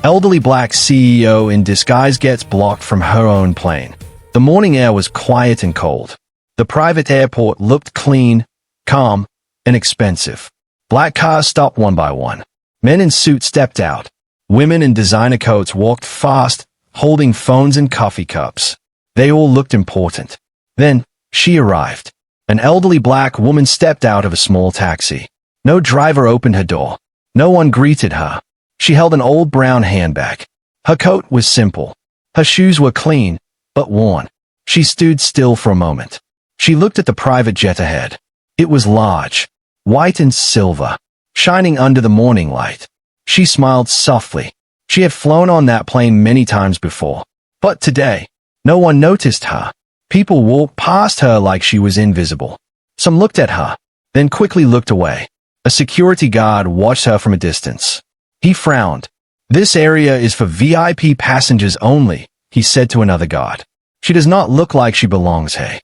Elderly black CEO in disguise gets blocked from her own plane. The morning air was quiet and cold. The private airport looked clean, calm, and expensive. Black cars stopped one by one. Men in suits stepped out. Women in designer coats walked fast, holding phones and coffee cups. They all looked important. Then, she arrived. An elderly black woman stepped out of a small taxi. No driver opened her door. No one greeted her. She held an old brown handbag. Her coat was simple. Her shoes were clean, but worn. She stood still for a moment. She looked at the private jet ahead. It was large, white and silver, shining under the morning light. She smiled softly. She had flown on that plane many times before. But today, no one noticed her. People walked past her like she was invisible. Some looked at her, then quickly looked away. A security guard watched her from a distance. He frowned. "This area is for VIP passengers only," he said to another guard. "She does not look like she belongs here."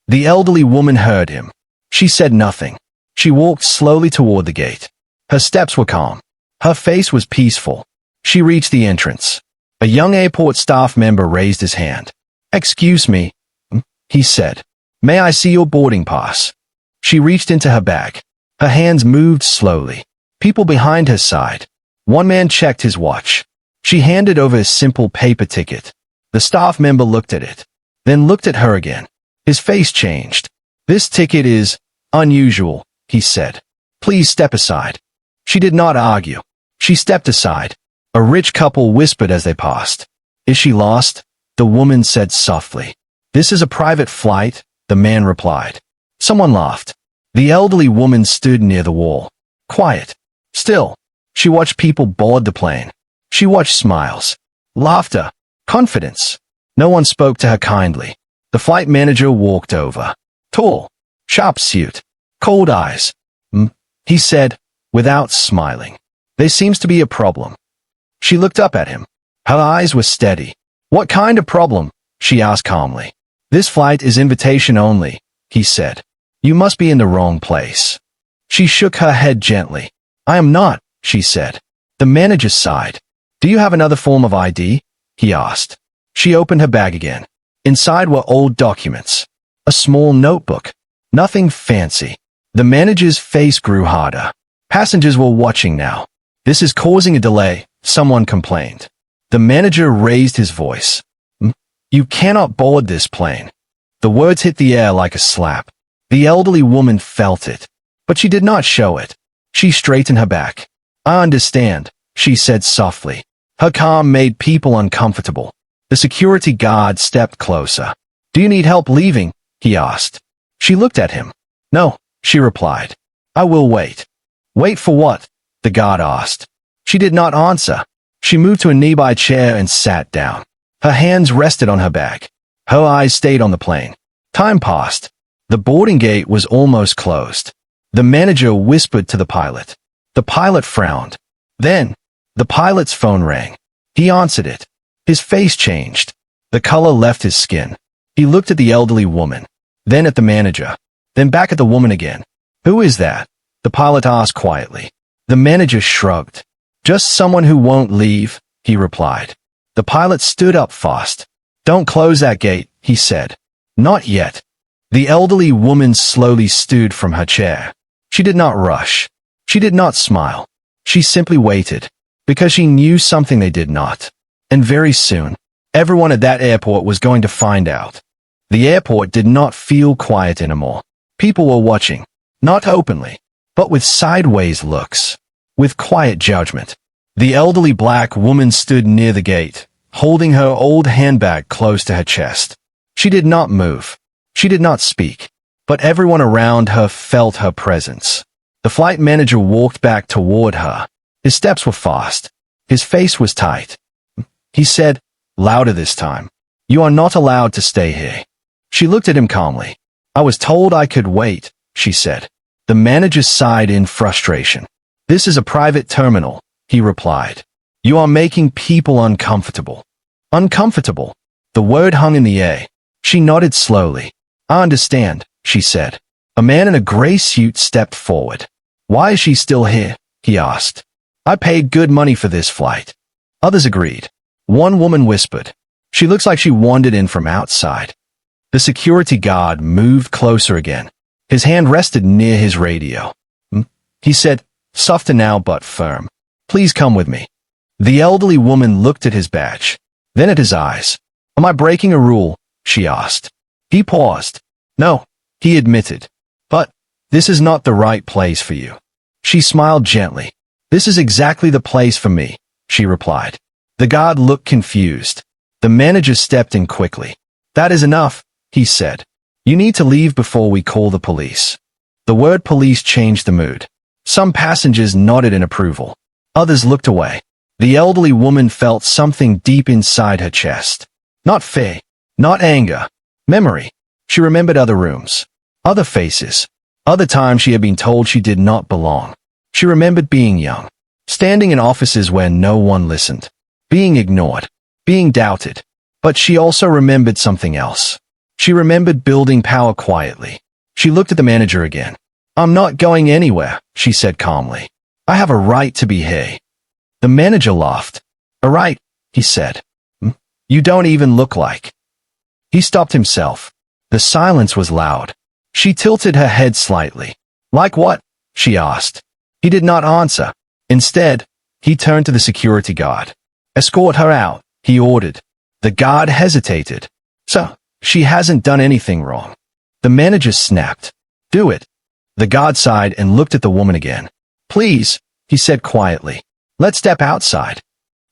The elderly woman heard him. She said nothing. She walked slowly toward the gate. Her steps were calm. Her face was peaceful. She reached the entrance. A young airport staff member raised his hand. "Excuse me," he said. "May I see your boarding pass?" She reached into her bag. Her hands moved slowly. People behind her sighed. One man checked his watch. She handed over a simple paper ticket. The staff member looked at it, then looked at her again. His face changed. "This ticket is unusual," he said. "Please step aside." She did not argue. She stepped aside. A rich couple whispered as they passed. "Is she lost?" the woman said softly. "This is a private flight," the man replied. Someone laughed. The elderly woman stood near the wall. Quiet. Still. She watched people board the plane. She watched smiles, laughter, confidence. No one spoke to her kindly. The flight manager walked over. Tall, sharp suit, cold eyes. He said, without smiling. "There seems to be a problem." She looked up at him. Her eyes were steady. "What kind of problem?" she asked calmly. "This flight is invitation only," he said. "You must be in the wrong place." She shook her head gently. "I am not," she said. The manager sighed. "Do you have another form of ID?" he asked. She opened her bag again. Inside were old documents. A small notebook. Nothing fancy. The manager's face grew harder. Passengers were watching now. "This is causing a delay," someone complained. The manager raised his voice. "You cannot board this plane." The words hit the air like a slap. The elderly woman felt it, but she did not show it. She straightened her back. "I understand," she said softly. Her calm made people uncomfortable. The security guard stepped closer. "Do you need help leaving?" he asked. She looked at him. "No," she replied. "I will wait." "Wait for what?" the guard asked. She did not answer. She moved to a nearby chair and sat down. Her hands rested on her bag. Her eyes stayed on the plane. Time passed. The boarding gate was almost closed. The manager whispered to the pilot. The pilot frowned. Then, the pilot's phone rang. He answered it. His face changed. The color left his skin. He looked at the elderly woman, then at the manager, then back at the woman again. "Who is that?" the pilot asked quietly. The manager shrugged. "Just someone who won't leave," he replied. The pilot stood up fast. "Don't close that gate," he said. "Not yet." The elderly woman slowly stood from her chair. She did not rush. She did not smile. She simply waited, because she knew something they did not. And very soon, everyone at that airport was going to find out. The airport did not feel quiet anymore. People were watching, not openly, but with sideways looks, with quiet judgment. The elderly black woman stood near the gate, holding her old handbag close to her chest. She did not move. She did not speak, but everyone around her felt her presence. The flight manager walked back toward her. His steps were fast. His face was tight. He said, louder this time, "You are not allowed to stay here." She looked at him calmly. "I was told I could wait," she said. The manager sighed in frustration. "This is a private terminal," he replied. "You are making people uncomfortable." Uncomfortable. The word hung in the air. She nodded slowly. "I understand," she said. A man in a gray suit stepped forward. "Why is she still here?" he asked. "I paid good money for this flight." Others agreed. One woman whispered, "She looks like she wandered in from outside." The security guard moved closer again. His hand rested near his radio. He said, softer now but firm, "Please come with me." The elderly woman looked at his badge, then at his eyes. "Am I breaking a rule?" she asked. He paused. "No," he admitted. "But this is not the right place for you." She smiled gently. "This is exactly the place for me," she replied. The guard looked confused. The manager stepped in quickly. "That is enough," he said. "You need to leave before we call the police." The word police changed the mood. Some passengers nodded in approval. Others looked away. The elderly woman felt something deep inside her chest. Not fear, not anger, memory. She remembered other rooms, other faces, other times she had been told she did not belong. She remembered being young, standing in offices where no one listened, being ignored, being doubted. But she also remembered something else. She remembered building power quietly. She looked at the manager again. "I'm not going anywhere," she said calmly. "I have a right to be here." The manager laughed. "A right," he said. "You don't even look like." He stopped himself. The silence was loud. She tilted her head slightly. "Like what?" she asked. He did not answer. Instead, he turned to the security guard. "Escort her out," he ordered. The guard hesitated. "So, she hasn't done anything wrong." The manager snapped. "Do it." The guard sighed and looked at the woman again. "Please," he said quietly. "Let's step outside."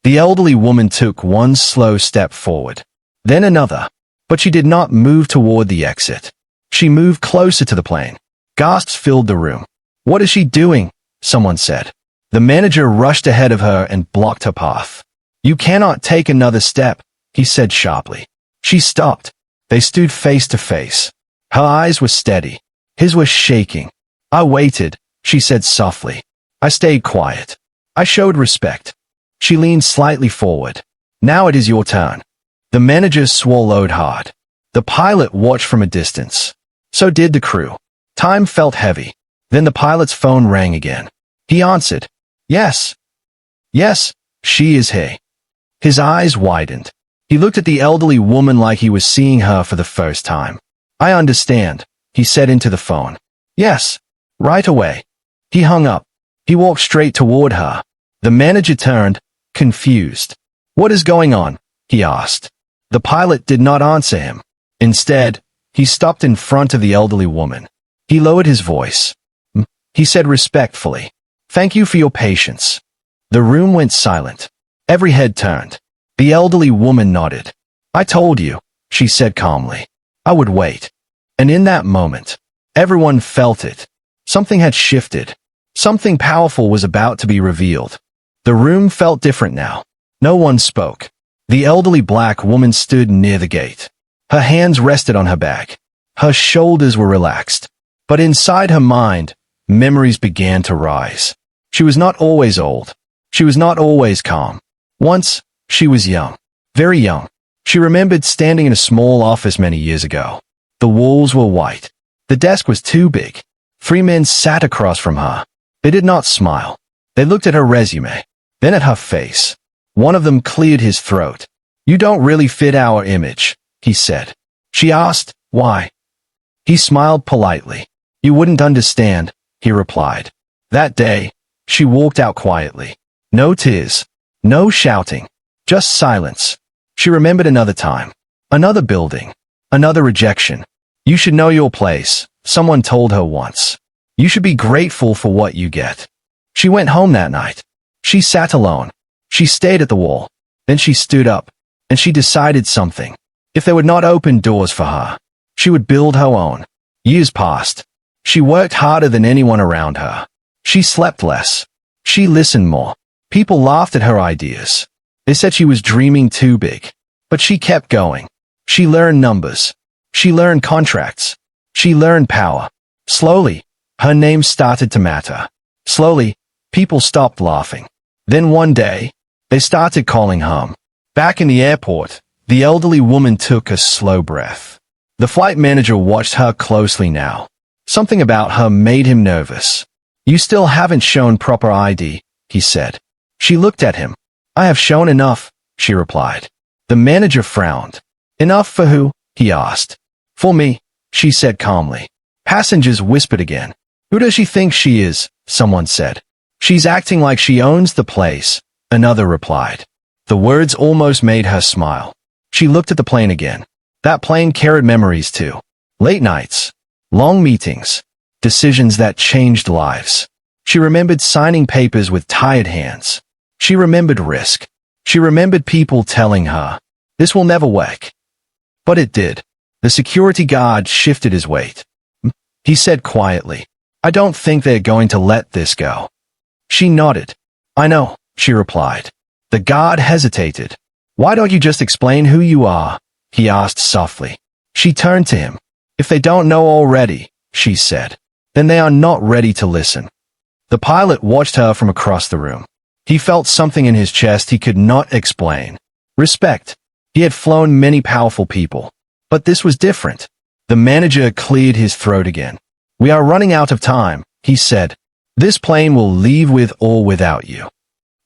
The elderly woman took one slow step forward, then another, but she did not move toward the exit. She moved closer to the plane. Gasps filled the room. "What is she doing?" someone said. The manager rushed ahead of her and blocked her path. "You cannot take another step," he said sharply. She stopped. They stood face to face. Her eyes were steady. His was shaking. "I waited," she said softly. "I stayed quiet. I showed respect." She leaned slightly forward. "Now it is your turn." The manager swallowed hard. The pilot watched from a distance. So did the crew. Time felt heavy. Then the pilot's phone rang again. He answered. "Yes. Yes, she is here." His eyes widened. He looked at the elderly woman like he was seeing her for the first time. "I understand," he said into the phone. "Yes. Right away." He hung up. He walked straight toward her. The manager turned, confused. "What is going on?" he asked. The pilot did not answer him. Instead, he stopped in front of the elderly woman. He lowered his voice. He said respectfully, "Thank you for your patience." The room went silent. Every head turned. The elderly woman nodded. "I told you," she said calmly. "I would wait." And in that moment, everyone felt it. Something had shifted. Something powerful was about to be revealed. The room felt different now. No one spoke. The elderly black woman stood near the gate. Her hands rested on her back. Her shoulders were relaxed. But inside her mind, memories began to rise. She was not always old. She was not always calm. Once, she was young. Very young. She remembered standing in a small office many years ago. The walls were white. The desk was too big. 3 men sat across from her. They did not smile. They looked at her resume, then at her face. One of them cleared his throat. "You don't really fit our image," he said. She asked, "Why?" He smiled politely. "You wouldn't understand," he replied. That day, she walked out quietly. No tears. No shouting. Just silence. She remembered another time. Another building. Another rejection. "You should know your place," someone told her once. "You should be grateful for what you get." She went home that night. She sat alone. She stayed at the wall. Then she stood up, and she decided something. If they would not open doors for her, she would build her own. Years passed. She worked harder than anyone around her. She slept less. She listened more. People laughed at her ideas. They said she was dreaming too big. But she kept going. She learned numbers. She learned contracts. She learned power. Slowly, her name started to matter. Slowly, people stopped laughing. Then one day, they started calling home. Back in the airport, the elderly woman took a slow breath. The flight manager watched her closely now. Something about her made him nervous. "You still haven't shown proper ID," he said. She looked at him. I have shown enough, she replied. The manager frowned. Enough for who? He asked. For me, she said calmly. Passengers whispered again. Who does she think she is? Someone said. She's acting like she owns the place, another replied. The words almost made her smile. She looked at the plane again. That plane carried memories too. Late nights, long meetings, decisions that changed lives. She remembered signing papers with tired hands. She remembered risk. She remembered people telling her, this will never work. But it did. The security guard shifted his weight. He said quietly, I don't think they're going to let this go. She nodded. I know, she replied. The guard hesitated. Why don't you just explain who you are? He asked softly. She turned to him. If they don't know already, she said, then they are not ready to listen. The pilot watched her from across the room. He felt something in his chest he could not explain. Respect. He had flown many powerful people. But this was different. The manager cleared his throat again. We are running out of time, he said. This plane will leave with or without you.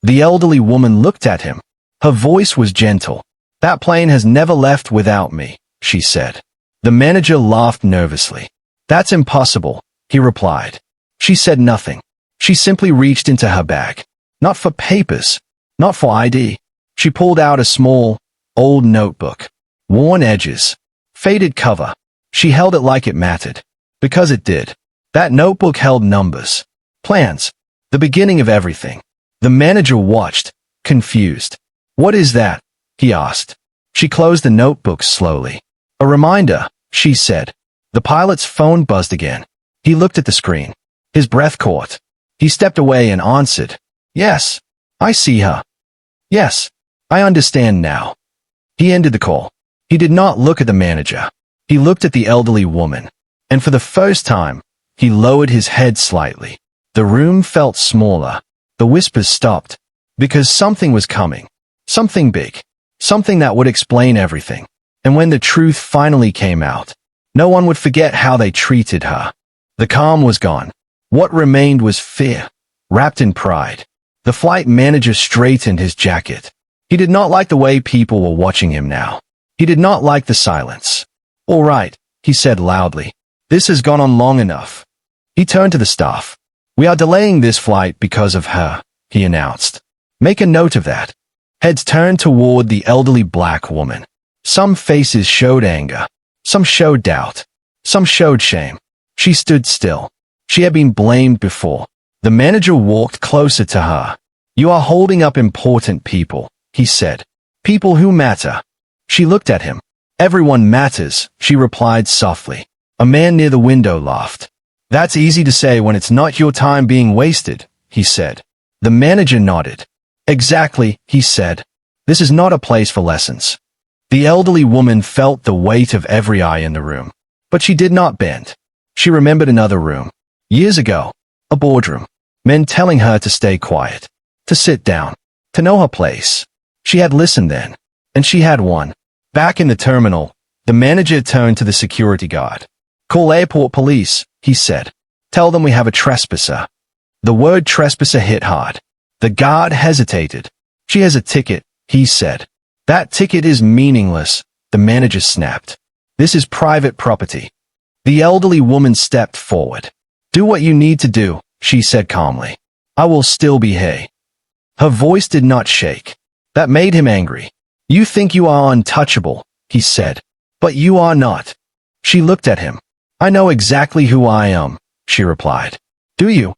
The elderly woman looked at him. Her voice was gentle. That plane has never left without me, she said. The manager laughed nervously. That's impossible, he replied. She said nothing. She simply reached into her bag. Not for papers, not for ID. She pulled out a small, old notebook. Worn edges, faded cover. She held it like it mattered. Because it did. That notebook held numbers, plans, the beginning of everything. The manager watched, confused. What is that? He asked. She closed the notebook slowly. A reminder, she said. The pilot's phone buzzed again. He looked at the screen. His breath caught. He stepped away and answered. Yes, I see her. Yes, I understand now. He ended the call. He did not look at the manager. He looked at the elderly woman. And for the first time, he lowered his head slightly. The room felt smaller. The whispers stopped. Because something was coming. Something big. Something that would explain everything. And when the truth finally came out, no one would forget how they treated her. The calm was gone. What remained was fear, wrapped in pride. The flight manager straightened his jacket. He did not like the way people were watching him now. He did not like the silence. All right, he said loudly. This has gone on long enough. He turned to the staff. We are delaying this flight because of her, he announced. Make a note of that. Heads turned toward the elderly black woman. Some faces showed anger. Some showed doubt. Some showed shame. She stood still. She had been blamed before. The manager walked closer to her. You are holding up important people, he said. People who matter. She looked at him. Everyone matters, she replied softly. A man near the window laughed. That's easy to say when it's not your time being wasted, he said. The manager nodded. Exactly, he said. This is not a place for lessons. The elderly woman felt the weight of every eye in the room. But she did not bend. She remembered another room. Years ago. A boardroom. Men telling her to stay quiet. To sit down. To know her place. She had listened then. And she had won. Back in the terminal, the manager turned to the security guard. Call airport police, he said. Tell them we have a trespasser. The word trespasser hit hard. The guard hesitated. She has a ticket, he said. That ticket is meaningless, the manager snapped. This is private property. The elderly woman stepped forward. Do what you need to do, she said calmly. I will still be here. Her voice did not shake. That made him angry. You think you are untouchable, he said. But you are not. She looked at him. I know exactly who I am, she replied. Do you?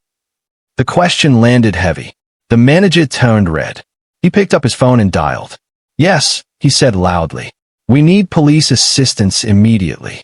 The question landed heavy. The manager turned red. He picked up his phone and dialed. Yes, he said loudly. We need police assistance immediately.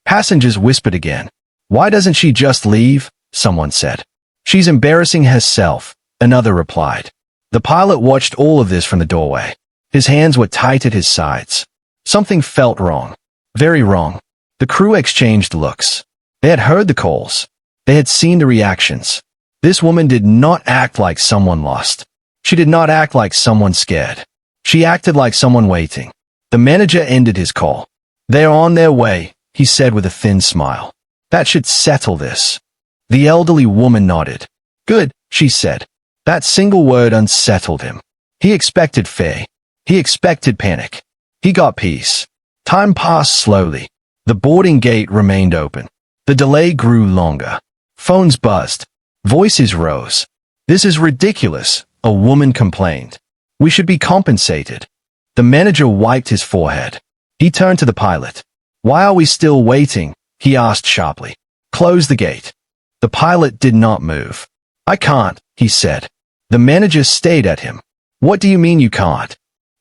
Passengers whispered again. Why doesn't she just leave? Someone said. She's embarrassing herself, another replied. The pilot watched all of this from the doorway. His hands were tight at his sides. Something felt wrong. Very wrong. The crew exchanged looks. They had heard the calls. They had seen the reactions. This woman did not act like someone lost. She did not act like someone scared. She acted like someone waiting. The manager ended his call. They're on their way, he said with a thin smile. That should settle this. The elderly woman nodded. Good, she said. That single word unsettled him. He expected fear. He expected panic. He got peace. Time passed slowly. The boarding gate remained open. The delay grew longer. Phones buzzed. Voices rose. "This is ridiculous," a woman complained. "We should be compensated." The manager wiped his forehead. He turned to the pilot. "Why are we still waiting?" he asked sharply. "Close the gate." The pilot did not move. "I can't," he said. The manager stared at him. "What do you mean you can't?"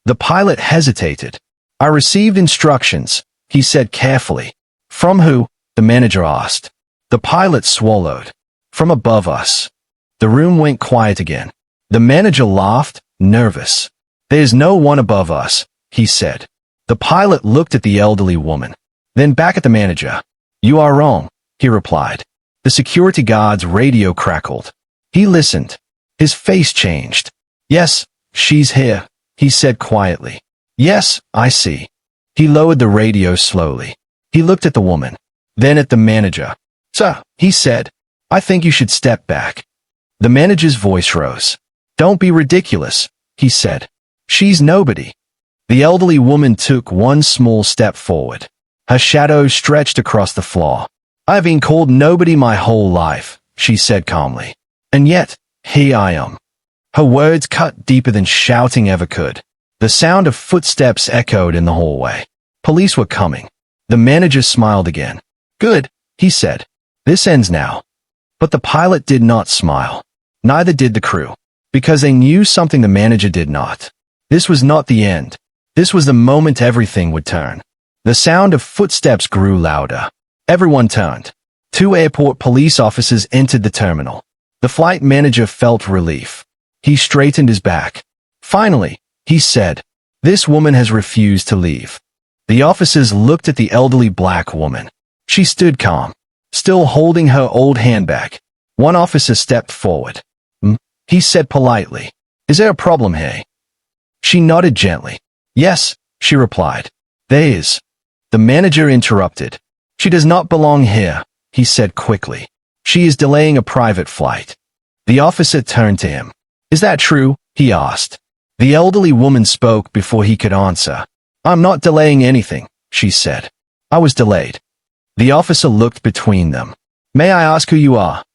The pilot hesitated. "I received instructions," he said carefully. "From who?" the manager asked. The pilot swallowed. "From above us." The room went quiet again. The manager laughed, nervous. "There's no one above us," he said. The pilot looked at the elderly woman, then back at the manager. "You are wrong," he replied. The security guard's radio crackled. He listened. His face changed. "Yes, she's here," he said quietly. "Yes, I see." He lowered the radio slowly. He looked at the woman, then at the manager. "Sir," he said, "I think you should step back." The manager's voice rose. "Don't be ridiculous," he said. "She's nobody." The elderly woman took one small step forward. Her shadow stretched across the floor. "I've been called nobody my whole life," she said calmly. "And yet, here I am." Her words cut deeper than shouting ever could. The sound of footsteps echoed in the hallway. Police were coming. The manager smiled again. "Good," he said. "This ends now." But the pilot did not smile. Neither did the crew. Because they knew something the manager did not. This was not the end. This was the moment everything would turn. The sound of footsteps grew louder. Everyone turned. 2 airport police officers entered the terminal. The flight manager felt relief. He straightened his back. "Finally," he said, "this woman has refused to leave." The officers looked at the elderly black woman. She stood calm, still holding her old handbag. One officer stepped forward. He said politely, "Is there a problem here?" She nodded gently. "Yes," she replied. "There is." The manager interrupted. "She does not belong here," he said quickly. "She is delaying a private flight." The officer turned to him. "Is that true?" he asked. The elderly woman spoke before he could answer. "I'm not delaying anything," she said. "I was delayed." The officer looked between them. "May I ask who you are?"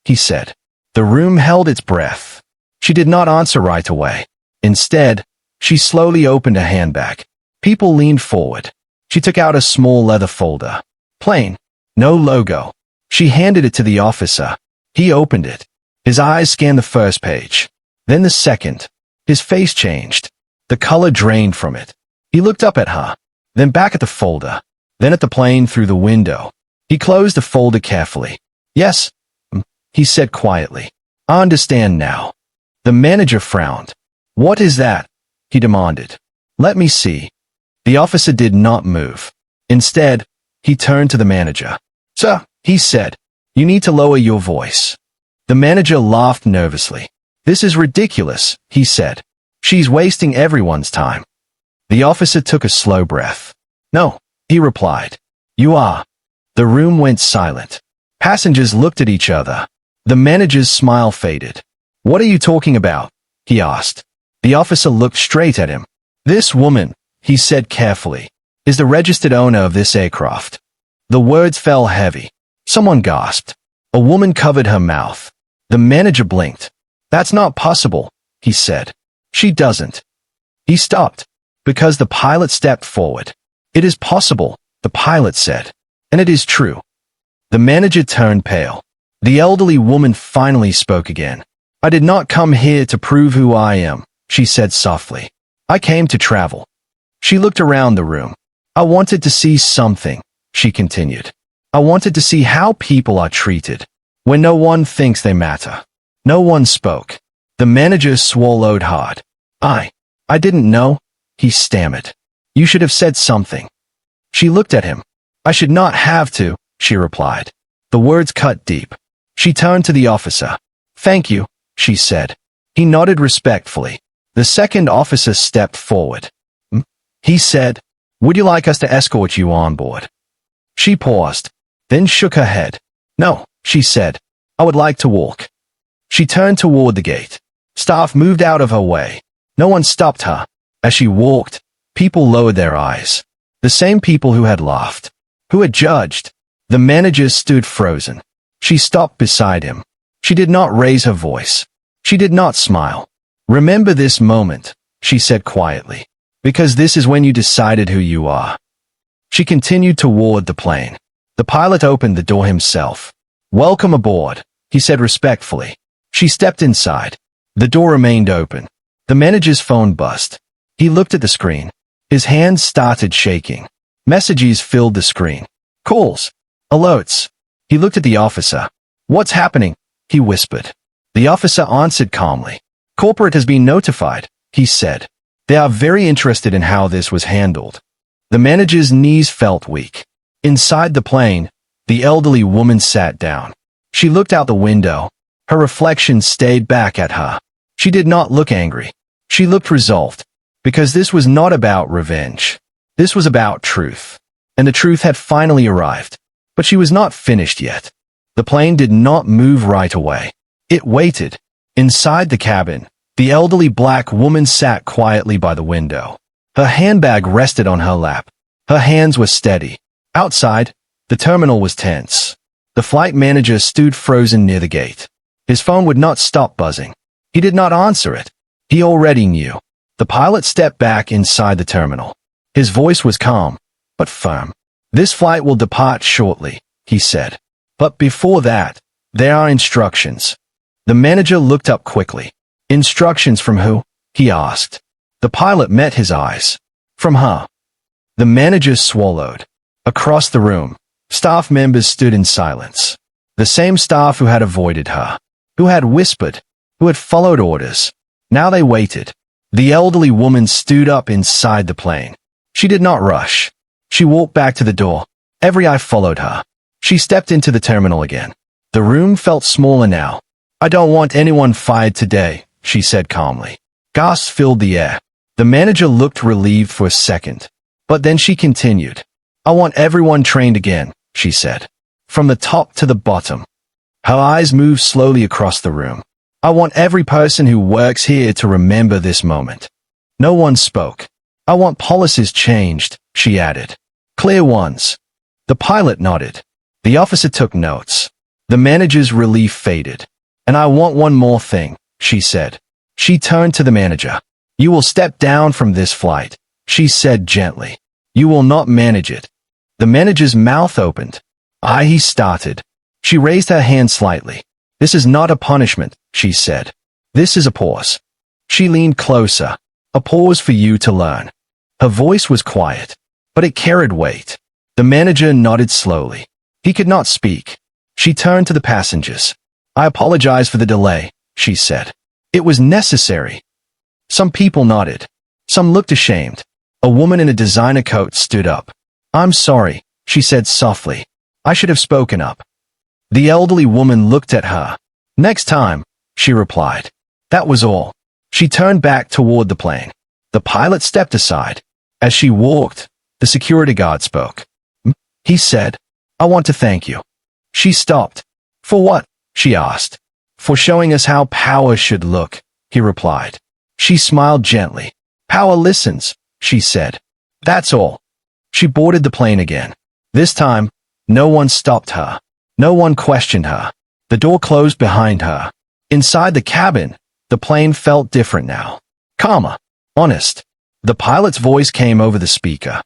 he said. The room held its breath. She did not answer right away. Instead, she slowly opened a handbag. People leaned forward. She took out a small leather folder. Plain. No logo. She handed it to the officer. He opened it. His eyes scanned the first page. Then the second. His face changed. The color drained from it. He looked up at her. Then back at the folder. Then at the plane through the window. He closed the folder carefully. "Yes," he said quietly. "I understand now." The manager frowned. "What is that?" he demanded. "Let me see." The officer did not move. Instead, he turned to the manager. "Sir," he said, "you need to lower your voice." The manager laughed nervously. "This is ridiculous," he said. "She's wasting everyone's time." The officer took a slow breath. "No," he replied. "You are." The room went silent. Passengers looked at each other. The manager's smile faded. "What are you talking about?" he asked. The officer looked straight at him. "This woman," he said carefully, "is the registered owner of this aircraft." The words fell heavy. Someone gasped. A woman covered her mouth. The manager blinked. "That's not possible," he said. "She doesn't." He stopped. Because the pilot stepped forward. "It is possible," the pilot said. "And it is true." The manager turned pale. The elderly woman finally spoke again. "I did not come here to prove who I am," she said softly. "I came to travel." She looked around the room. "I wanted to see something," she continued. "I wanted to see how people are treated. When no one thinks they matter." No one spoke. The manager swallowed hard. I didn't know," he stammered. "You should have said something." She looked at him. "I should not have to," she replied. The words cut deep. She turned to the officer. "Thank you," she said. He nodded respectfully. The second officer stepped forward. He said, "Would you like us to escort you on board?" She paused, then shook her head. "No," she said. "I would like to walk." She turned toward the gate. Staff moved out of her way. No one stopped her. As she walked, people lowered their eyes. The same people who had laughed, who had judged. The manager stood frozen. She stopped beside him. She did not raise her voice. She did not smile. "Remember this moment," she said quietly, "because this is when you decided who you are." She continued toward the plane. The pilot opened the door himself. "Welcome aboard," he said respectfully. She stepped inside. The door remained open. The manager's phone buzzed. He looked at the screen. His hands started shaking. Messages filled the screen. Calls. Alerts. He looked at the officer. "What's happening?" he whispered. The officer answered calmly. "Corporate has been notified," he said. "They are very interested in how this was handled." The manager's knees felt weak. Inside the plane, the elderly woman sat down. She looked out the window. Her reflection stayed back at her. She did not look angry. She looked resolved. Because this was not about revenge. This was about truth. And the truth had finally arrived. But she was not finished yet. The plane did not move right away. It waited. Inside the cabin, the elderly black woman sat quietly by the window. Her handbag rested on her lap. Her hands were steady. Outside, the terminal was tense. The flight manager stood frozen near the gate. His phone would not stop buzzing. He did not answer it. He already knew. The pilot stepped back inside the terminal. His voice was calm, but firm. "This flight will depart shortly," he said. "But before that, there are instructions." The manager looked up quickly. "Instructions from who?" he asked. The pilot met his eyes. "From her." The manager swallowed. Across the room, staff members stood in silence. The same staff who had avoided her, who had whispered, who had followed orders. Now they waited. The elderly woman stood up inside the plane. She did not rush. She walked back to the door. Every eye followed her. She stepped into the terminal again. The room felt smaller now. "I don't want anyone fired today," she said calmly. Gasps filled the air. The manager looked relieved for a second. But then she continued. "I want everyone trained again," she said. "From the top to the bottom." Her eyes moved slowly across the room. "I want every person who works here to remember this moment." No one spoke. "I want policies changed," she added. "Clear ones." The pilot nodded. The officer took notes. The manager's relief faded. "And I want one more thing," she said. She turned to the manager. "You will step down from this flight," she said gently. "You will not manage it." The manager's mouth opened. He started. She raised her hand slightly. "This is not a punishment," she said. "This is a pause." She leaned closer. "A pause for you to learn." Her voice was quiet, but it carried weight. The manager nodded slowly. He could not speak. She turned to the passengers. "I apologize for the delay," she said. "It was necessary." Some people nodded. Some looked ashamed. A woman in a designer coat stood up. "I'm sorry," she said softly. "I should have spoken up." The elderly woman looked at her. "Next time," she replied. That was all. She turned back toward the plane. The pilot stepped aside. As she walked, the security guard spoke. He said, "I want to thank you." She stopped. "For what?" she asked. "For showing us how power should look," he replied. She smiled gently. "Power listens," she said. "That's all." She boarded the plane again. This time, no one stopped her. No one questioned her. The door closed behind her. Inside the cabin, the plane felt different now. Calmer. Honest. The pilot's voice came over the speaker.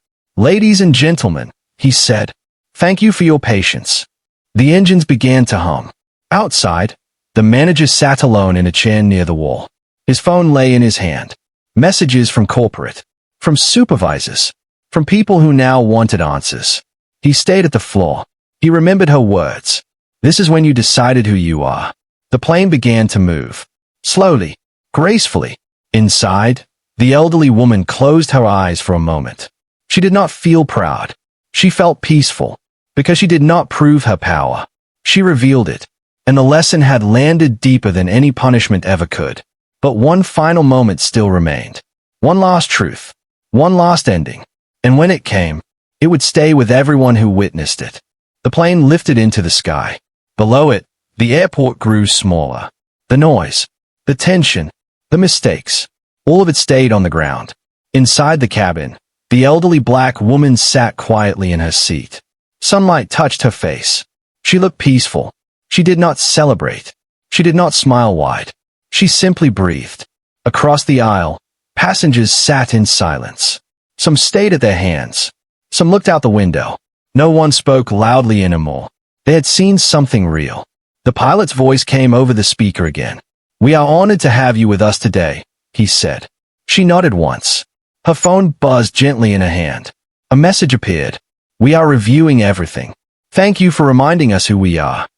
"Ladies and gentlemen," he said, "thank you for your patience." The engines began to hum. Outside, the manager sat alone in a chair near the wall. His phone lay in his hand. Messages from corporate, from supervisors, from people who now wanted answers. He stayed at the floor. He remembered her words. "This is when you decided who you are." The plane began to move. Slowly, gracefully. Inside, the elderly woman closed her eyes for a moment. She did not feel proud. She felt peaceful, because she did not prove her power. She revealed it, and the lesson had landed deeper than any punishment ever could. But one final moment still remained. One last truth. One last ending. And when it came, it would stay with everyone who witnessed it. The plane lifted into the sky. Below it, the airport grew smaller. The noise, the tension, the mistakes. All of it stayed on the ground. Inside the cabin, the elderly black woman sat quietly in her seat. Sunlight touched her face. She looked peaceful. She did not celebrate. She did not smile wide. She simply breathed. Across the aisle, passengers sat in silence. Some stayed at their hands. Some looked out the window. No one spoke loudly anymore. They had seen something real. The pilot's voice came over the speaker again. "We are honored to have you with us today," he said. She nodded once. Her phone buzzed gently in her hand. A message appeared. "We are reviewing everything. Thank you for reminding us who we are."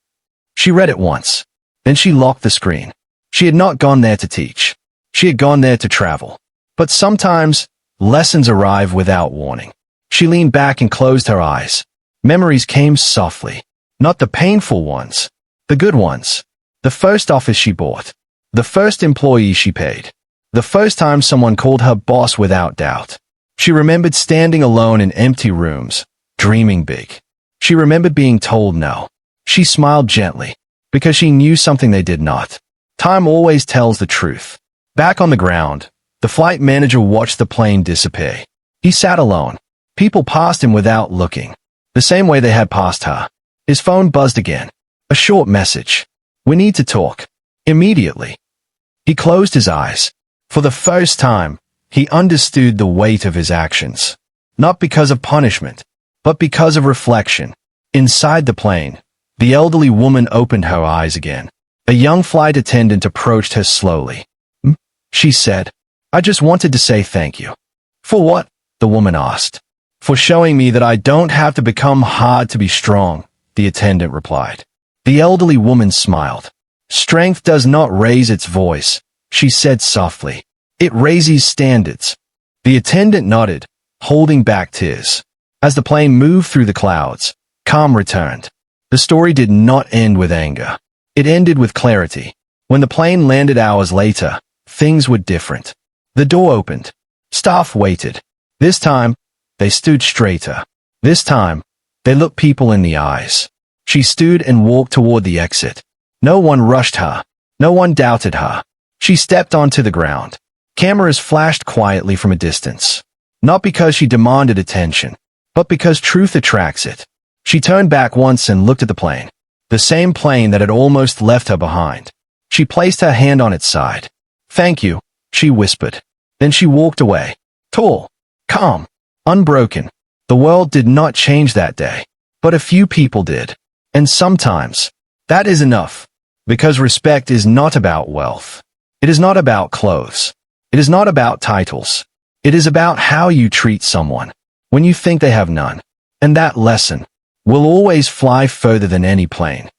She read it once. Then she locked the screen. She had not gone there to teach. She had gone there to travel. But sometimes, lessons arrive without warning. She leaned back and closed her eyes. Memories came softly. Not the painful ones. The good ones. The first office she bought. The first employee she paid. The first time someone called her boss without doubt. She remembered standing alone in empty rooms, dreaming big. She remembered being told no. She smiled gently, because she knew something they did not. Time always tells the truth. Back on the ground, the flight manager watched the plane disappear. He sat alone. People passed him without looking, the same way they had passed her. His phone buzzed again. A short message. "We need to talk. Immediately." He closed his eyes. For the first time, he understood the weight of his actions. Not because of punishment, but because of reflection. Inside the plane, the elderly woman opened her eyes again. A young flight attendant approached her slowly. She said, "I just wanted to say thank you." "For what?" the woman asked. "For showing me that I don't have to become hard to be strong," the attendant replied. The elderly woman smiled. "Strength does not raise its voice," she said softly. "It raises standards." The attendant nodded, holding back tears. As the plane moved through the clouds, calm returned. The story did not end with anger. It ended with clarity. When the plane landed hours later, things were different. The door opened. Staff waited. This time, they stood straighter. This time, they looked people in the eyes. She stood and walked toward the exit. No one rushed her. No one doubted her. She stepped onto the ground. Cameras flashed quietly from a distance. Not because she demanded attention, but because truth attracts it. She turned back once and looked at the plane. The same plane that had almost left her behind. She placed her hand on its side. "Thank you," she whispered. Then she walked away. Tall, calm, unbroken. The world did not change that day, but a few people did. And sometimes, that is enough. Because respect is not about wealth. It is not about clothes. It is not about titles. It is about how you treat someone when you think they have none. And that lesson will always fly further than any plane.